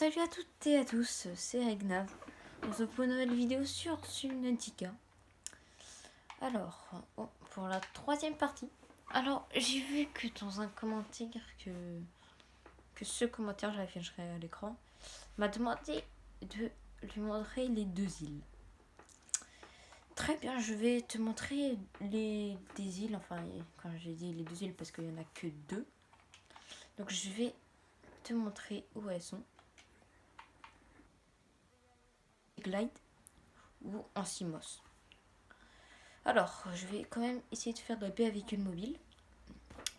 salut à toutes et à tous, c'est Agnav. On se retrouve une nouvelle vidéo sur Subnautica. Alors, pour la troisième partie. Alors, j'ai vu que dans un commentaire que ce commentaire, j'afficherai à l'écran, m'a demandé de lui montrer les deux îles. Très bien, je vais te montrer des îles, enfin, quand j'ai dit les deux îles, parce qu'il n'y en a que deux. Donc, je vais te montrer où elles sont. Glide ou en Simos. Alors, je vais quand même essayer de faire de la paix avec une mobile.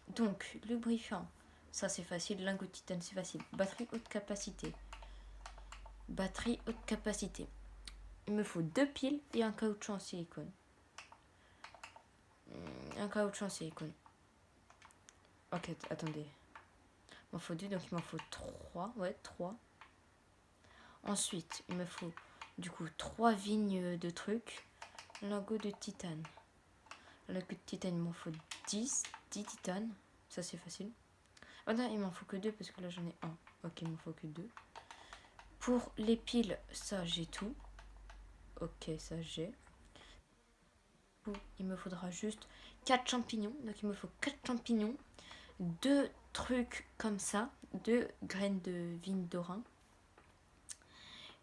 Donc, lubrifiant, ça c'est facile. Lingot de titane, c'est facile. Batterie haute capacité. Batterie haute capacité. Il me faut 2 piles et un caoutchouc en silicone. Un caoutchouc en silicone. Ok, attendez. Il m'en faut 2, donc il m'en faut 3. Ouais, 3. Ensuite, il me faut du coup 3 vignes de trucs. Lingot de titane. Lingot de titane, il m'en faut 10 titanes. Ça c'est facile. Oh non, il m'en faut que 2 parce que là j'en ai un. Ok, il m'en faut que 2. Pour les piles, ça j'ai tout. Ok, ça j'ai. Il me faudra juste 4 champignons. Donc il me faut 4 champignons. 2 trucs comme ça. 2 graines de vigne d'orin.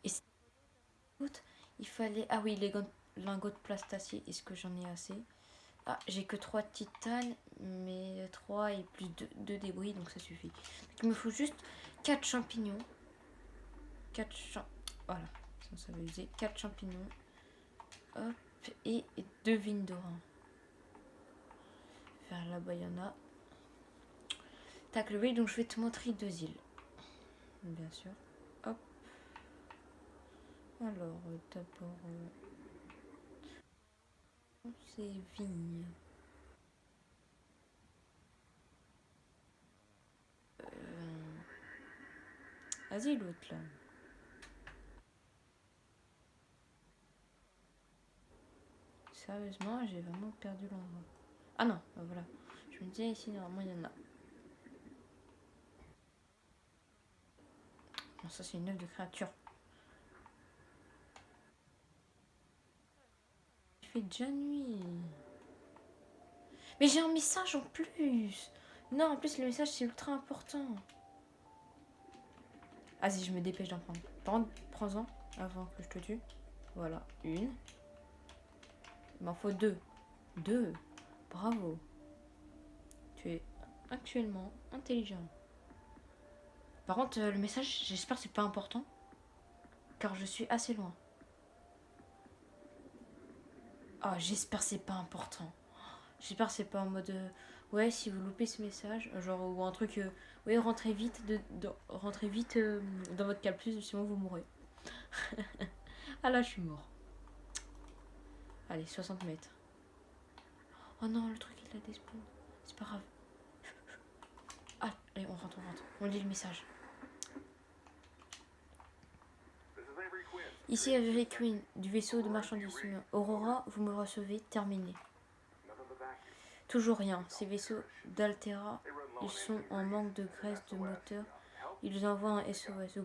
Et il fallait... Ah oui, les lingots de plastacier. Est-ce que j'en ai assez? Ah, j'ai que 3 titanes, mais 3 et plus 2 débris, donc ça suffit. Donc, il me faut juste 4 champignons. 4 champignons. Voilà, ça va user. 4 champignons. Hop, et 2 vignes d'orin. Vers là-bas, il y en a. Tac, le donc je vais te montrer 2 îles. Bien sûr. Hop. Alors, d'abord... c'est vignes. Vas-y, l'autre, là. Sérieusement, j'ai vraiment perdu l'endroit. Ah non, voilà. Je me disais ici, normalement, il y en a. Non, ça, c'est une œuvre de créature. Il fait déjà nuit. Mais j'ai un message en plus. Non, en plus, le message, c'est ultra important. Vas-y, je me dépêche d'en prendre. Par contre, prends-en avant que je te tue. Voilà, une. Il m'en faut 2. 2. Bravo. Tu es actuellement intelligent. Par contre, le message, j'espère que c'est pas important. Car je suis assez loin. Ah, j'espère que c'est pas important. J'espère que c'est pas en mode... ouais, si vous loupez ce message, genre, ou un truc... ouais, rentrez vite, rentrez vite dans votre calpus, sinon vous mourrez. Ah là, je suis mort. Allez, 60 mètres. Oh non, le truc, il a despawn. C'est pas grave. Ah, allez, on rentre. On lit le message. Ici Avery Queen, du vaisseau de marchandises. Aurora, vous me recevez, terminé. Toujours rien. Ces vaisseaux d'Altera, ils sont en manque de graisse de moteur. Ils envoient un SOS.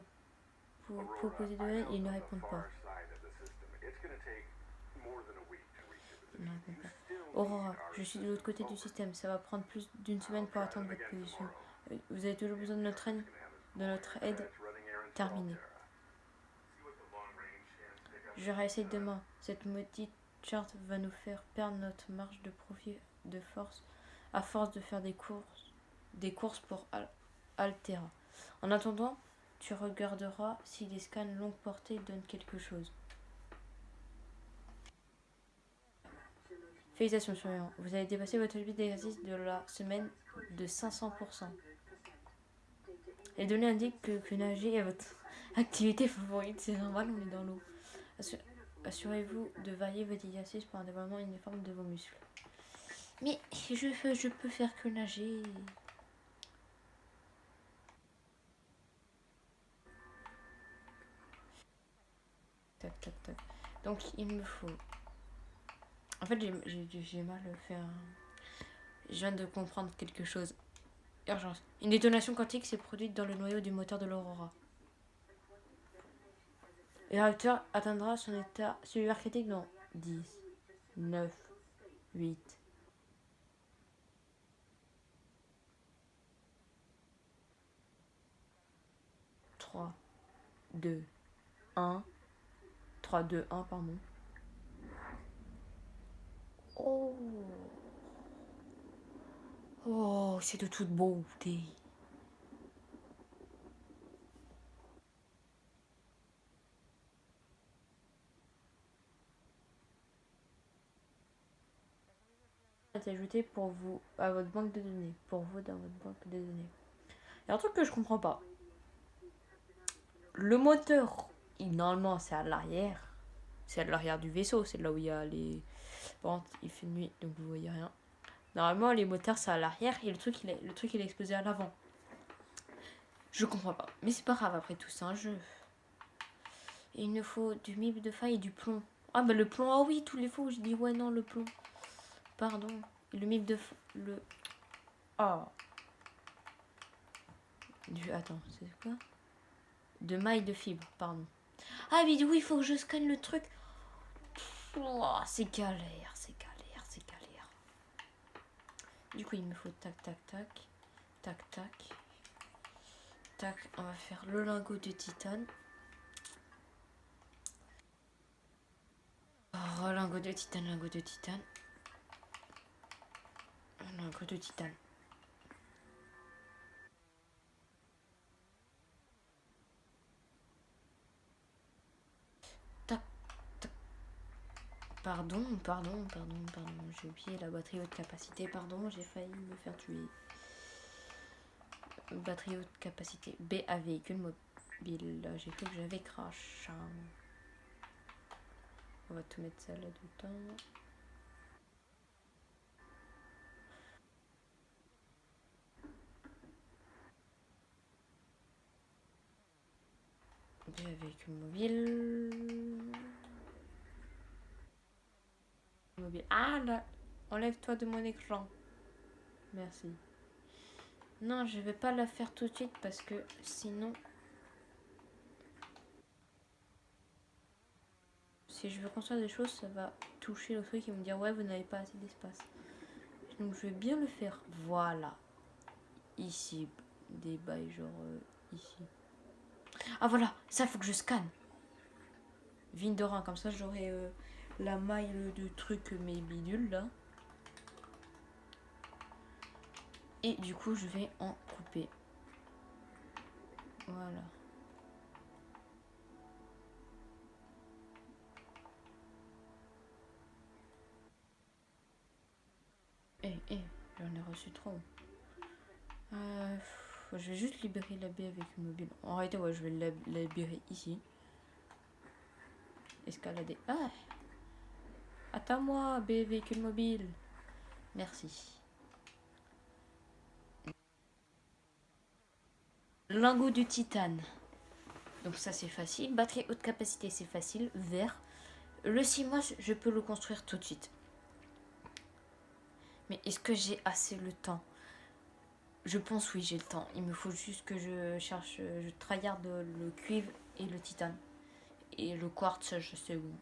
Vous proposez de l'aide et ils ne répondent pas. Aurora, je suis de l'autre côté du système. Ça va prendre plus d'1 semaine pour atteindre votre position. Vous avez toujours besoin de notre aide. Terminé. Je réessaye demain. Cette maudite charte va nous faire perdre notre marge de profit de force à force de faire des courses pour Altera. En attendant, tu regarderas si les scans longue portée donnent quelque chose. Félicitations, surveillant. Vous avez dépassé votre limite d'exercice de la semaine de 500%. Les données indiquent que nager est votre activité favorite. C'est normal, on est dans l'eau. Assurez-vous de varier votre exercice pour un développement uniforme de vos muscles. Mais je peux faire que nager. Tac, tac, tac. Donc, il me faut... En fait, j'ai mal fait un... Je viens de comprendre quelque chose. Urgence. Une détonation quantique s'est produite dans le noyau du moteur de l'Aurora. Le réacteur atteindra son état cellulaire critique dans 10, 9, 8, 3, 2, 1. 3, 2, 1, pardon. Oh, oh, c'est de toute beauté. Est ajouté pour vous à votre banque de données. Pour vous dans votre banque de données. Il y a un truc que je comprends pas. Le moteur, normalement, c'est à l'arrière. C'est à l'arrière du vaisseau. C'est là où il y a les. Bon, il fait nuit, donc vous voyez rien. Normalement, les moteurs, c'est à l'arrière et le truc, il est exposé à l'avant. Je comprends pas. Mais c'est pas grave, après tout, c'est un jeu. Et il nous faut du MIB de faille et du plomb. Ah bah le plomb, ah oui, tous les fois où je dis ouais non, le plomb. Pardon. Et le MIB de le... Ah. Attends, c'est quoi? De maille de fibre, pardon. Ah oui, il faut que je scanne le truc. Oh, c'est galère, c'est galère, c'est galère. Du coup, il me faut tac, tac, tac. Tac, tac. Tac, on va faire le lingot de titane. Oh, lingot de titane, lingot de titane. Lingot de titane. Tac, tac. Pardon, j'ai oublié la batterie haute capacité, pardon, j'ai failli me faire tuer. Batterie haute capacité, B à véhicule mobile, j'ai cru que j'avais crash. On va tout mettre ça là-dedans. B à véhicule mobile. Ah là, enlève-toi de mon écran. Merci. Non, je vais pas la faire tout de suite parce que sinon... Si je veux construire des choses, ça va toucher le truc et me dire ouais, vous n'avez pas assez d'espace. Donc je vais bien le faire. Voilà. Ici. Des bails genre ici. Ah voilà, ça faut que je scanne. Vindorin, comme ça j'aurai la maille de trucs mes bidules là. Et du coup je vais en couper. Voilà. J'en ai reçu trop. Je vais juste libérer la baie avec une mobile. En réalité, ouais, je vais la libérer ici. Escalader. Ah! Attends-moi, baie véhicule mobile. Merci. Lingot du titane. Donc ça c'est facile. Batterie haute capacité, c'est facile. Vert. Le CMOS, je peux le construire tout de suite. Mais est-ce que j'ai assez le temps? Je pense oui, j'ai le temps. Il me faut juste que je cherche, je tryharde le cuivre et le titane. Et le quartz, je sais bon.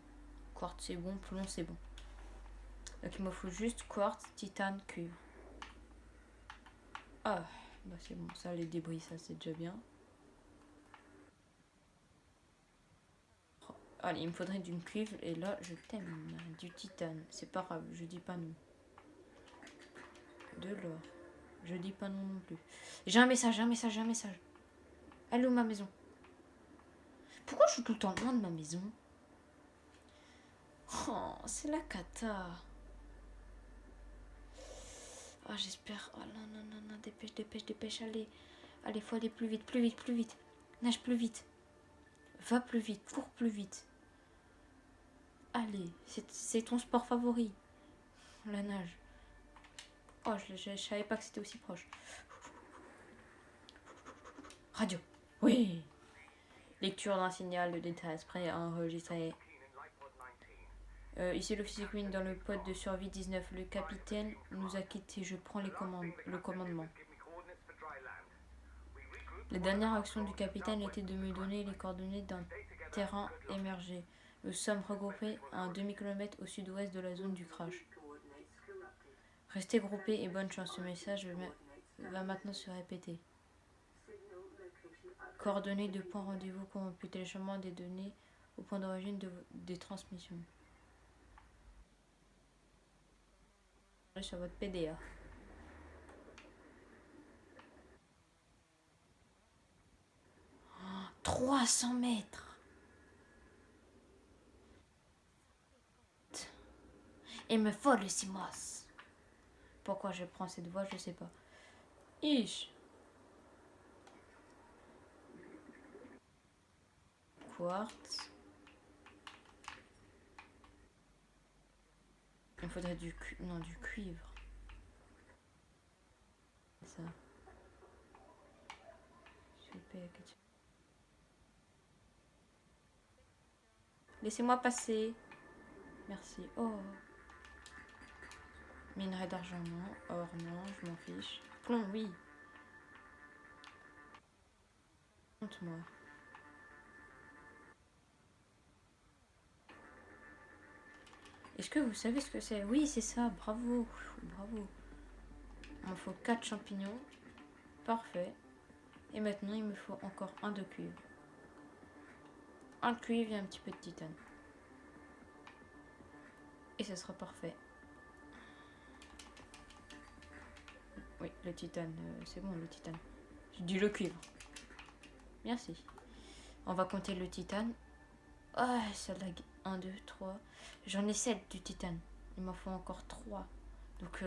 Quartz c'est bon, plomb c'est bon. Donc il me faut juste quartz, titane, cuivre. Ah, bah c'est bon, ça les débris, ça c'est déjà bien. Allez, il me faudrait du cuivre et là je t'aime, du titane. C'est pas grave, je dis pas non. De l'or. Je dis pas non non plus. J'ai un message, j'ai un message, j'ai un message. Allô ma maison. Pourquoi je suis tout le temps loin de ma maison? Oh, c'est la cata. Oh, j'espère. Oh non, non, non, non, dépêche, dépêche, dépêche, allez. Allez, faut aller plus vite, plus vite, plus vite. Nage plus vite. Va plus vite, cours plus vite. Allez, c'est ton sport favori. La nage. Oh, je savais pas que c'était aussi proche. Radio. Oui. Lecture d'un signal de détresse prêt à enregistrer. Ici l'officier Queen dans le pod de survie 19. Le capitaine nous a quittés. Je prends le commandement. La dernière action du capitaine était de me donner les coordonnées d'un terrain émergé. Nous sommes regroupés à un demi-kilomètre au sud-ouest de la zone du crash. Restez groupés et bonne chance. Ce message va maintenant se répéter. Coordonnées de point rendez-vous corrompu. Téléchargement des données au point d'origine des transmissions. Sur votre PDA. 300 mètres. Il me faut le CMOS. Pourquoi je prends cette voie, je sais pas. Ish. Quartz. Il me faudrait du cuivre. Ça. Super. Laissez-moi passer. Merci. Oh. Minerai d'argent, non. Or, non, je m'en fiche. Plomb, oui. Montre-moi. Est-ce que vous savez ce que c'est? Oui, c'est ça. Bravo. Bravo. Il me faut 4 champignons. Parfait. Et maintenant, il me faut encore un de cuivre. Un de cuivre et un petit peu de titane. Et ça sera parfait. Oui, le titane. C'est bon, le titane. J'ai dit le cuivre. Merci. On va compter le titane. Ah, ça lag. 1, 2, 3. J'en ai 7 du titane. Il m'en faut encore 3. Donc,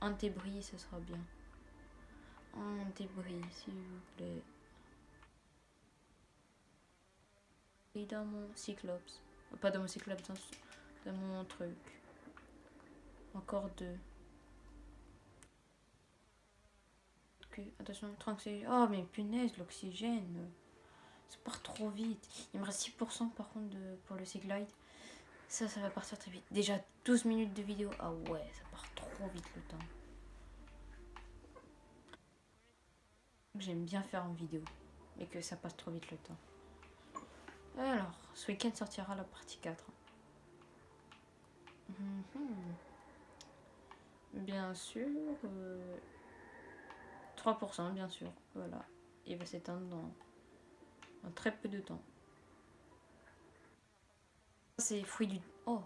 un débris, ce sera bien. Un débris, s'il vous plaît. Et dans mon cyclops. Pas dans mon cyclops, dans mon truc. Encore 2. Ok, attention, tranquille. Oh, mais punaise, l'oxygène. Ça part trop vite. Il me reste 6% par contre pour le Seaglide. Ça va partir très vite. Déjà 12 minutes de vidéo. Ah ouais, ça part trop vite le temps. J'aime bien faire en vidéo. Mais que ça passe trop vite le temps. Alors, ce week-end sortira la partie 4. Bien sûr. 3%, bien sûr. Voilà. Il va s'éteindre dans très peu de temps. C'est fruit du... Oh,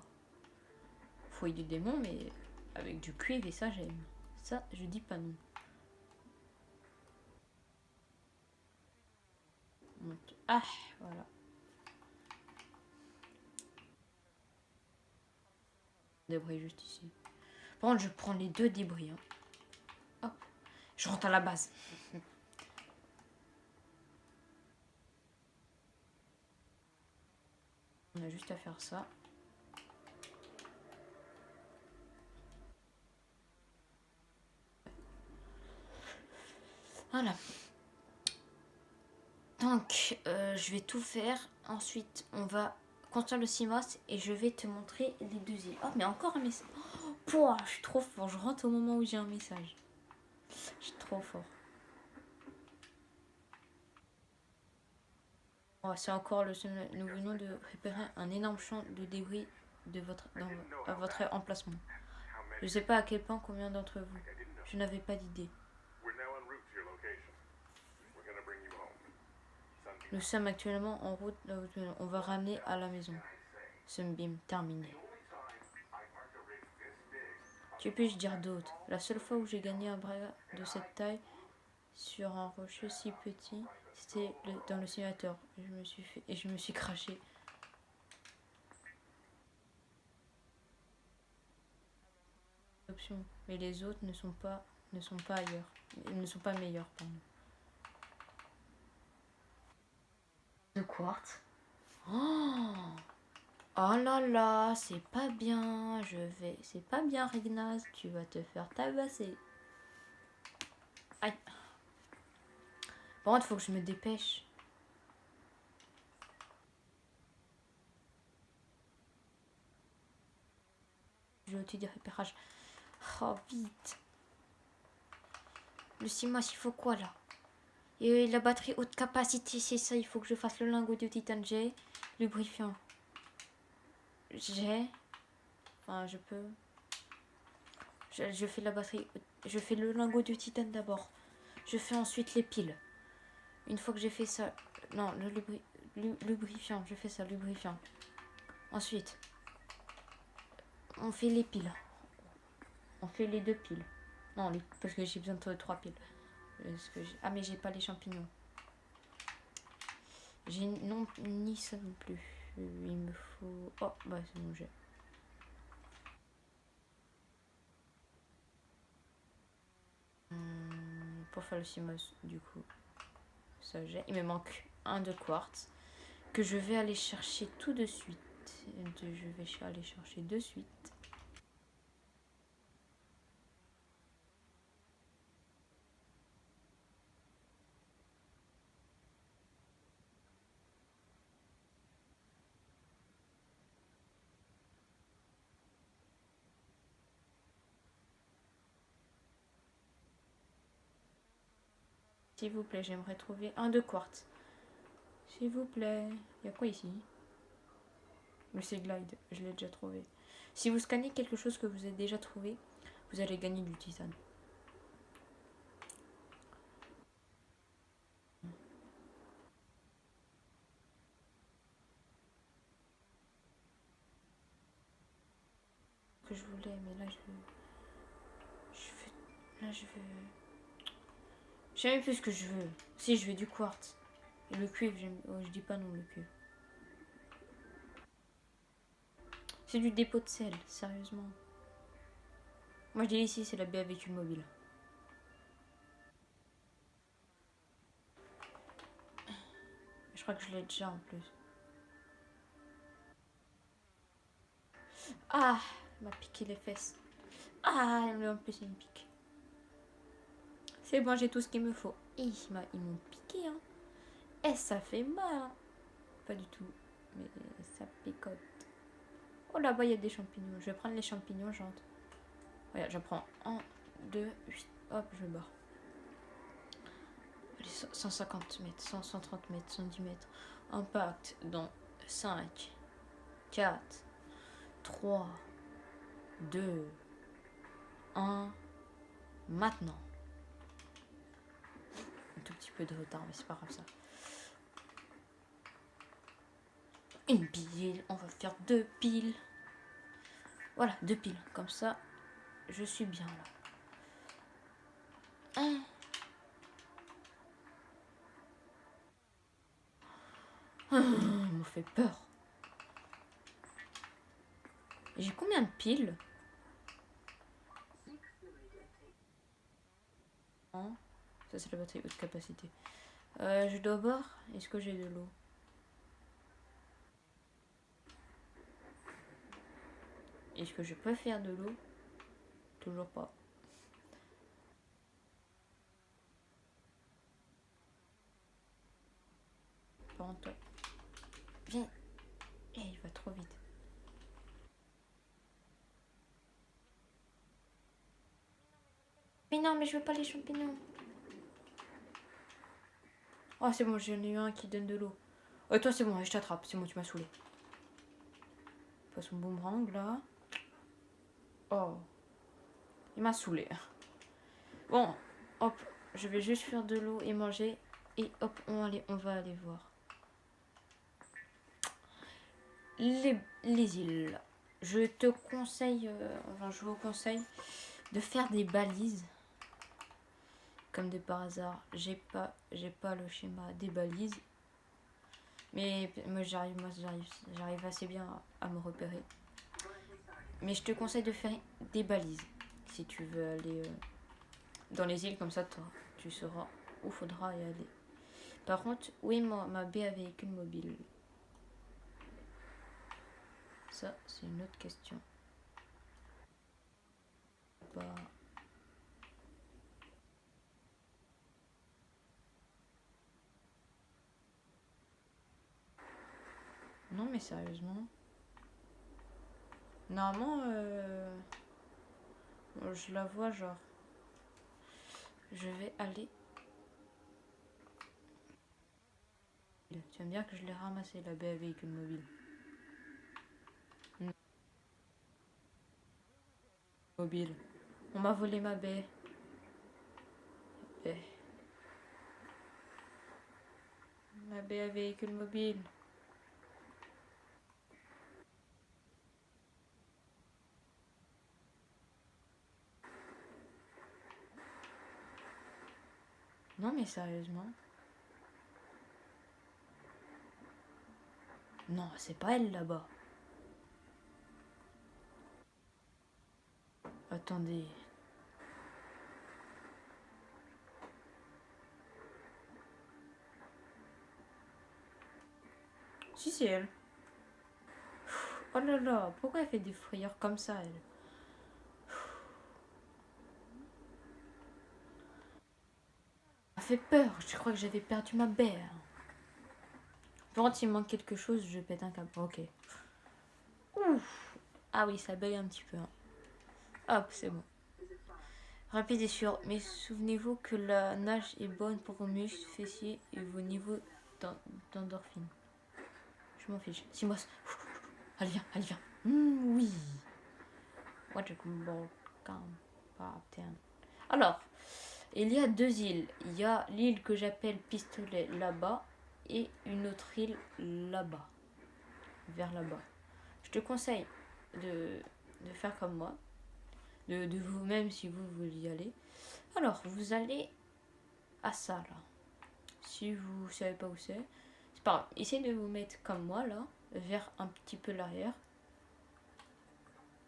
fruit du démon, mais avec du cuivre et ça, j'aime. Ça, je dis pas non. Ah, voilà. Débris juste ici. Par contre, je prends les 2 débris. Hein. Hop. Je rentre à la base. On a juste à faire ça. Voilà. Donc, je vais tout faire. Ensuite, on va construire le CMOS et je vais te montrer les 2 îles. Oh, mais encore un message. Oh, je suis trop fort. Je rentre au moment où j'ai un message. Je suis trop fort. Oh, c'est encore le seul. Nous venons de réparer un énorme champ de débris à votre emplacement. Je ne sais pas à quel point combien d'entre vous. Je n'avais pas d'idée. Nous sommes actuellement en route. On va ramener à la maison. Sunbeam terminé. Que puis-je dire d'autre? La seule fois où j'ai gagné un bras de cette taille sur un rocher si petit, c'était dans le simulateur. Je me suis craché. Option. Mais les autres ne sont pas ailleurs. Ils ne sont pas meilleurs, pardon. De quartz. Oh, oh là là, c'est pas bien. C'est pas bien, Regnaz. Tu vas te faire tabasser. Aïe. Par contre, il faut que je me dépêche. J'ai outil de repérage. Oh, vite. Le CMOS, il faut quoi là? Et la batterie haute capacité, c'est ça. Il faut que je fasse le lingot de titane. J'ai lubrifiant. J'ai. Enfin, je peux. Je fais la batterie. Je fais le lingot de titane d'abord. Je fais ensuite les piles. Une fois que j'ai fait ça. Non, le lubrifiant. Je fais ça, lubrifiant. Ensuite, on fait les piles. On fait les 2 piles. Non, parce que j'ai besoin de 3 piles. Ah, mais j'ai pas les champignons. J'ai non, ni ça non plus. Il me faut. Oh, bah c'est bon, j'ai. Pour faire le CMOS, du coup, ça j'ai. Il me manque un de quartz que je vais aller chercher tout de suite. Je vais aller chercher de suite. S'il vous plaît, j'aimerais trouver un de quartz. S'il vous plaît. Il y a quoi ici? Le C-Glide, je l'ai déjà trouvé. Si vous scannez quelque chose que vous avez déjà trouvé, vous allez gagner du titane. Que je voulais, mais là je veux. Je sais même plus ce que je veux. Si, je veux du quartz. Et le cuivre, je dis pas non, le cuivre. C'est du dépôt de sel, sérieusement. Moi, je dis ici, c'est la baie avec une mobile. Je crois que je l'ai déjà en plus. Ah, elle m'a piqué les fesses. Ah, en plus, il me pique. C'est bon, j'ai tout ce qu'il me faut. Et ils m'ont piqué, hein. Et ça fait mal, hein. Pas du tout, mais ça picote. Oh, là-bas, il y a des champignons. Je vais prendre les champignons, j'entre. Regarde, j'en prends 1, 2, 8. Hop, je barre. Allez, 150 mètres, 100, 130 mètres, 110 mètres. Impact dans 5, 4, 3, 2, 1. Maintenant. Un tout petit peu de retard, mais c'est pas grave ça. Une pile, on va faire 2 piles. Voilà, 2 piles. Comme ça, je suis bien là. Il me fait peur. J'ai combien de piles? Ça, c'est la batterie haute capacité. Je dois boire. Est-ce que j'ai de l'eau? Est-ce que je peux faire de l'eau? Toujours pas. Par contre, toi. Viens. Eh, il va trop vite. Mais non, mais je veux pas les champignons. Oh, c'est bon, j'en ai eu un qui donne de l'eau. Oh, toi, c'est bon, je t'attrape. C'est bon, tu m'as saoulé. Passe son boomerang, là. Oh. Il m'a saoulé. Bon, hop. Je vais juste faire de l'eau et manger. Et hop, on va aller voir. Les îles. Je te conseille, enfin je vous conseille de faire des balises. Comme de par hasard, j'ai pas le schéma des balises. Mais moi j'arrive assez bien à me repérer. Mais je te conseille de faire des balises. Si tu veux aller dans les îles comme ça, tu sauras où faudra y aller. Par contre, oui, ma baie à véhicule mobile. Ça, c'est une autre question. Bah... Non, mais sérieusement. Normalement, je la vois genre. Je vais aller Tu vas me dire que je l'ai ramassé, la baie à véhicule mobile. Mobile. On m'a volé ma baie. Baie. Ma baie à véhicule mobile. Non mais sérieusement. Non, c'est pas elle là-bas. Attendez. Si c'est elle. Oh là là, pourquoi elle fait des frayeurs comme ça elle? Ça fait peur, je crois que j'avais perdu ma baie. Quand il manque quelque chose, je pète un câble. Ok. Ouf. Ah oui, ça bug un petit peu. Hein. Hop, c'est bon. Rapide et sûr, mais souvenez-vous que la nage est bonne pour vos muscles, fessiers et vos niveaux d'endorphine. Je m'en fiche. Simos. Allez, viens, allez, viens. Oui. Alors, il y a deux îles. Il y a l'île que j'appelle Pistolet là-bas et une autre île là-bas. Vers là-bas. Je te conseille de faire comme moi. De vous-même si vous voulez y aller. Alors, vous allez à ça là. Si vous savez pas où c'est pas grave. Essayez de vous mettre comme moi là, vers un petit peu l'arrière.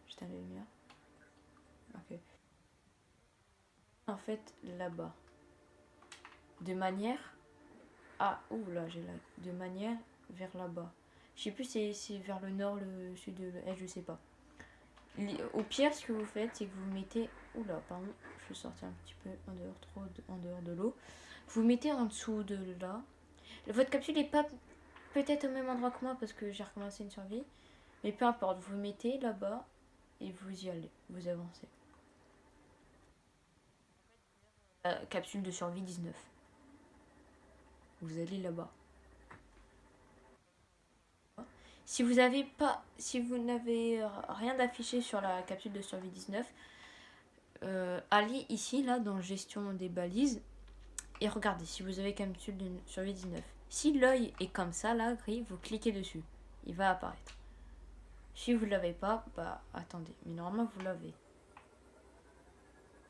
J'éteins la lumière. Ok. En fait, là-bas. De manière à... Ouh là, j'ai là. De manière vers là-bas. Je sais plus si c'est vers le nord, le sud, je sais pas. Au pire, ce que vous faites, c'est que vous mettez... Oula, pardon, je vais sortir un petit peu en dehors, trop en dehors de l'eau. Vous mettez en dessous de là. Votre capsule n'est pas peut-être au même endroit que moi parce que j'ai recommencé une survie. Mais peu importe, vous mettez là-bas et vous y allez, vous avancez. Capsule de survie 19. Vous allez là-bas. Si vous n'avez pas, si vous n'avez rien d'affiché sur la capsule de survie 19, allez ici là dans gestion des balises et regardez si vous avez capsule de survie 19. Si l'œil est comme ça là gris, vous cliquez dessus, il va apparaître. Si vous ne l'avez pas, bah attendez, mais normalement vous l'avez.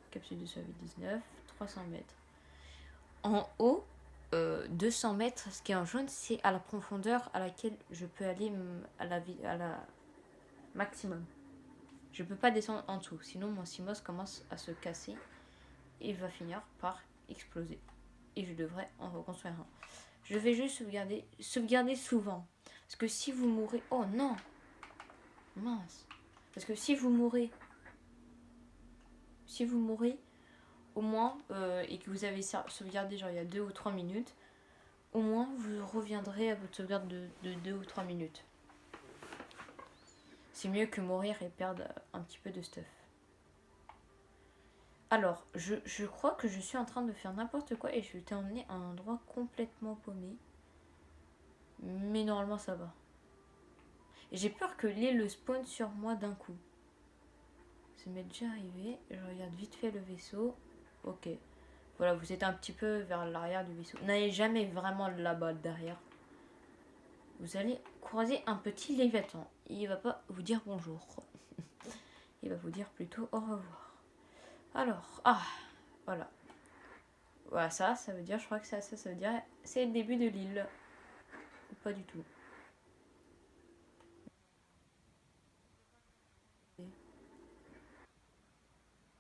Capsule de survie 19, 300 mètres. En haut, 200 mètres, ce qui est en jaune, c'est à la profondeur à laquelle je peux aller à la maximum. Je peux pas descendre en dessous, sinon mon Simos commence à se casser et va finir par exploser. Et je devrais en reconstruire un. Je vais juste sauvegarder souvent. Parce que si vous mourrez... Oh non! Mince! Parce que si vous mourrez, au moins, et que vous avez sauvegardé genre il y a 2 ou 3 minutes, au moins vous reviendrez à votre sauvegarde de 2 ou 3 minutes. C'est mieux que mourir et perdre un petit peu de stuff. Alors, je crois que je suis en train de faire n'importe quoi et je vais t'emmener à un endroit complètement paumé. Mais normalement ça va. Et j'ai peur que l'île spawn sur moi d'un coup. Ça m'est déjà arrivé. Je regarde vite fait le vaisseau. Ok. Voilà, vous êtes un petit peu vers l'arrière du vaisseau. N'allez jamais vraiment là-bas, derrière. Vous allez croiser un petit léviathan. Il va pas vous dire bonjour. Il va vous dire plutôt au revoir. Alors, voilà. Voilà, ça veut dire, je crois que ça veut dire, c'est le début de l'île. Ou pas du tout.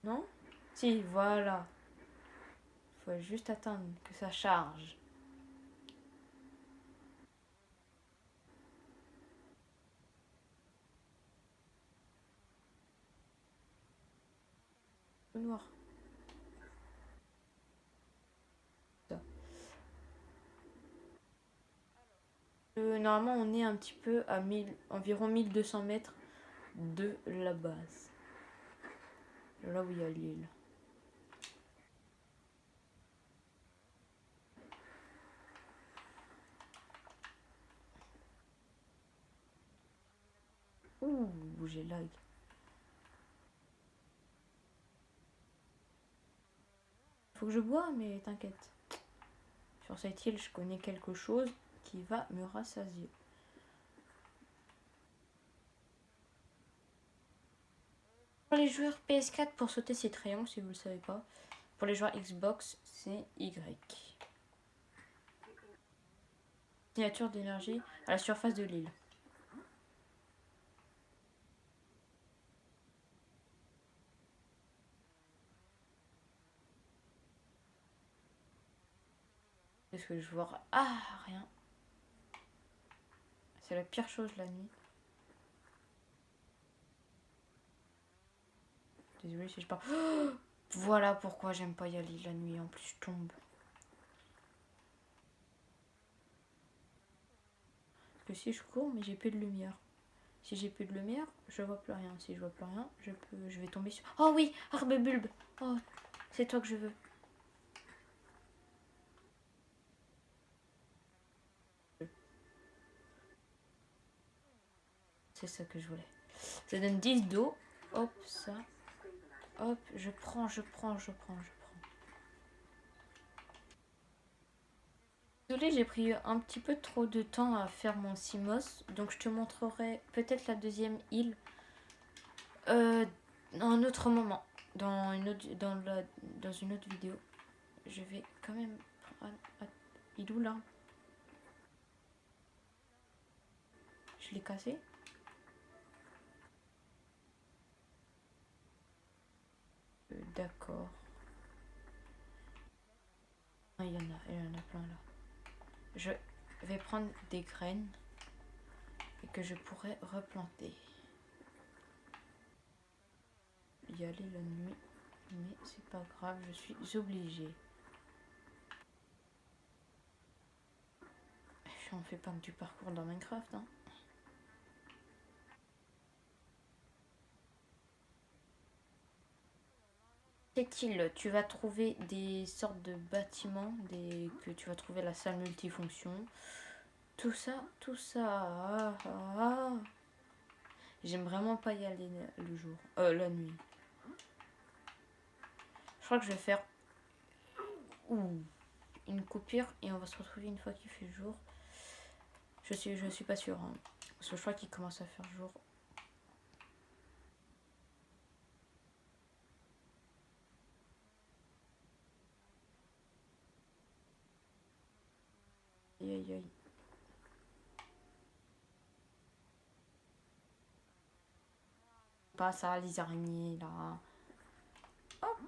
Non? Si, voilà. Faut juste attendre que ça charge. Tout noir. Ça. Normalement, on est un petit peu à environ 1200 mètres de la base. Là où il y a l'île. Ouh, j'ai lag. Faut que je bois, mais t'inquiète. Sur cette île, je connais quelque chose qui va me rassasier. Pour les joueurs PS4, pour sauter, c'est triangle, si vous ne le savez pas. Pour les joueurs Xbox, c'est Y. Signature d'énergie à la surface de l'île. Est-ce que je vois? Ah, rien. C'est la pire chose la nuit. Désolée si je parle. Oh, voilà pourquoi j'aime pas y aller la nuit. En plus, je tombe. Parce que si je cours, mais j'ai plus de lumière. Si j'ai plus de lumière, je vois plus rien. Si je vois plus rien, je vais tomber sur. Oh oui, Arbe Bulbe. Oh, c'est toi que je veux. C'est ça que je voulais. Ça donne 10 d'eau. Hop, ça. Hop, je prends. Désolée, j'ai pris un petit peu trop de temps à faire mon Simos. Donc je te montrerai peut-être la deuxième île un autre moment. Dans une autre vidéo. Je vais quand même... Il est où là? Je l'ai cassé? D'accord. Ah, il y en a plein là. Je vais prendre des graines et que je pourrais replanter. Y aller la nuit, mais c'est pas grave, je suis obligée. On fait pas que du parcours dans Minecraft, hein. Cette île, tu vas trouver des sortes de bâtiments, que tu vas trouver la salle multifonction. Tout ça. J'aime vraiment pas y aller le jour, la nuit. Je crois que je vais faire une coupure et on va se retrouver une fois qu'il fait jour. Je suis pas sûre, hein, parce que je crois qu'il commence à faire jour. Aïe aïe aïe. Pas ça, les araignées là. Hop.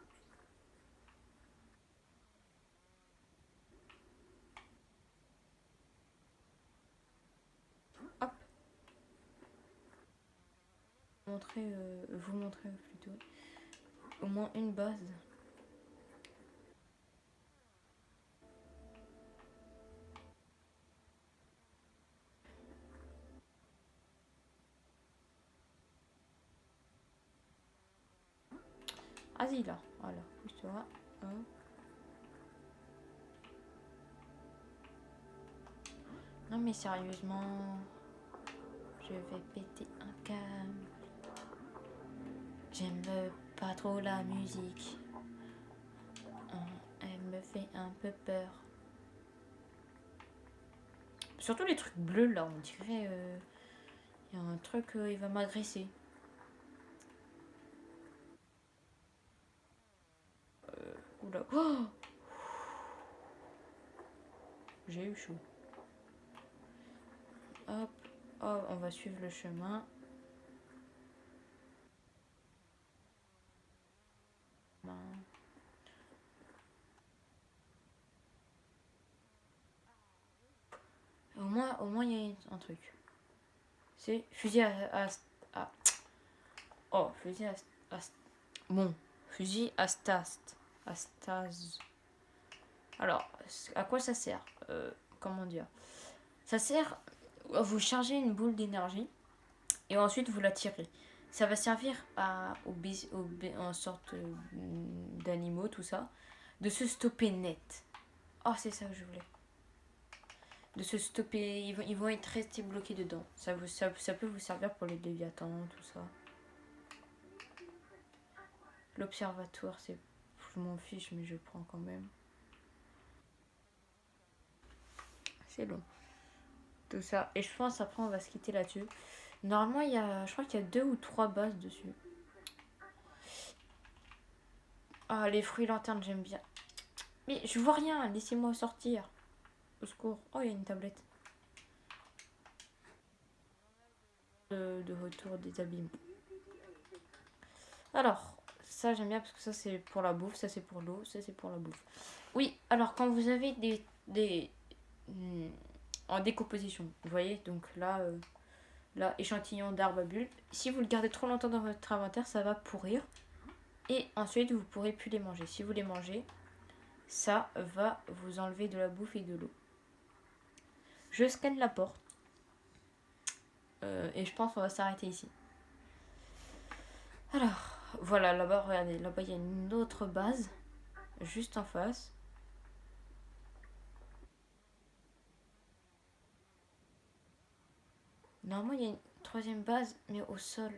Hop. Vous montrer plutôt au moins une base. Vas-y là, voilà, pousse-toi. Hein. Non mais sérieusement, je vais péter un câble. J'aime pas trop la musique. Elle me fait un peu peur. Surtout les trucs bleus là, on dirait il y a un truc, il va m'agresser. Oula. Oh, j'ai eu chaud. Hop, oh, on va suivre le chemin. Ben. Au moins il y a un truc. C'est fusil oh, fusil bon, fusil à stase. Alors, à quoi ça sert? Comment dire? Ça sert à vous charger une boule d'énergie et ensuite vous la tirez. Ça va servir en sorte d'animaux, tout ça, de se stopper net. Oh, c'est ça que je voulais. de se stopper. Ils vont être restés bloqués dedans. Ça peut vous servir pour les léviathans, tout ça. L'observatoire, c'est... Je m'en fiche, mais je prends quand même. C'est long. Tout ça. Et je pense après on va se quitter là-dessus. Normalement, je crois qu'il y a 2 ou 3 bases dessus. Ah, les fruits lanternes, j'aime bien. Mais je vois rien, laissez-moi sortir. Au secours. Oh, il y a une tablette. De retour des abîmes. Alors, ça j'aime bien parce que ça c'est pour la bouffe, ça c'est pour l'eau, ça c'est pour la bouffe. Oui, alors quand vous avez des en décomposition, vous voyez, donc là, échantillon d'arbre à bulbe, si vous le gardez trop longtemps dans votre inventaire, ça va pourrir. Et ensuite, vous pourrez plus les manger. Si vous les mangez, ça va vous enlever de la bouffe et de l'eau. Je scanne la porte. Et je pense qu'on va s'arrêter ici. Alors, voilà, là-bas, regardez, là-bas, il y a une autre base, juste en face. Normalement, il y a une troisième base, mais au sol.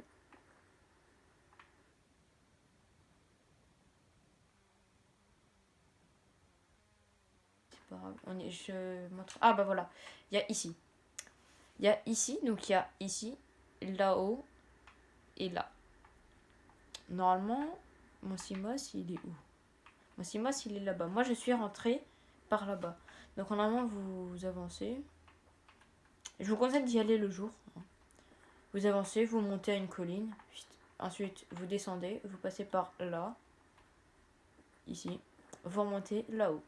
C'est pas grave. Je montre. Ah, bah voilà. Il y a ici. Il y a ici, donc il y a ici, là-haut et là. Normalement, mon Simos, il est où? Mon Simos, il est là-bas. Moi, je suis rentrée par là-bas. Donc, normalement, vous avancez. Je vous conseille d'y aller le jour. Vous avancez, vous montez à une colline. Ensuite, vous descendez, vous passez par là. Ici. Vous remontez là-haut.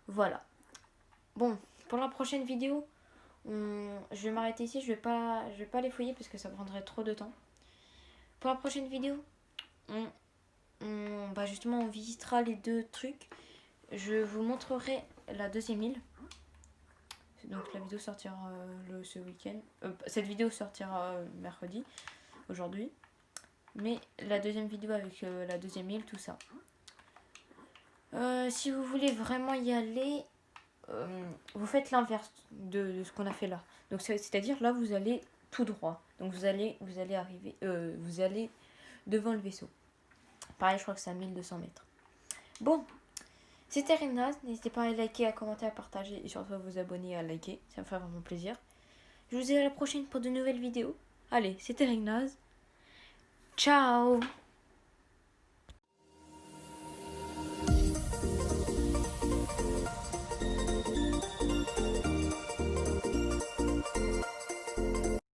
Voilà. Bon, pour la prochaine vidéo, je vais m'arrêter ici. Je vais pas les fouiller parce que ça prendrait trop de temps. Pour la prochaine vidéo, justement, on visitera les 2 trucs. Je vous montrerai la deuxième île. Donc la vidéo sortira ce week-end. Cette vidéo sortira mercredi, aujourd'hui. Mais la deuxième vidéo avec la deuxième île, tout ça. Si vous voulez vraiment y aller, vous faites l'inverse de ce qu'on a fait là. Donc c'est-à-dire là vous allez tout droit. Donc vous allez arriver, vous allez devant le vaisseau. Pareil, je crois que c'est à 1200 mètres. Bon, c'était Renaz. N'hésitez pas à liker, à commenter, à partager et surtout à vous abonner et à liker. Ça me fait vraiment plaisir. Je vous dis à la prochaine pour de nouvelles vidéos. Allez, c'était Renaz. Ciao.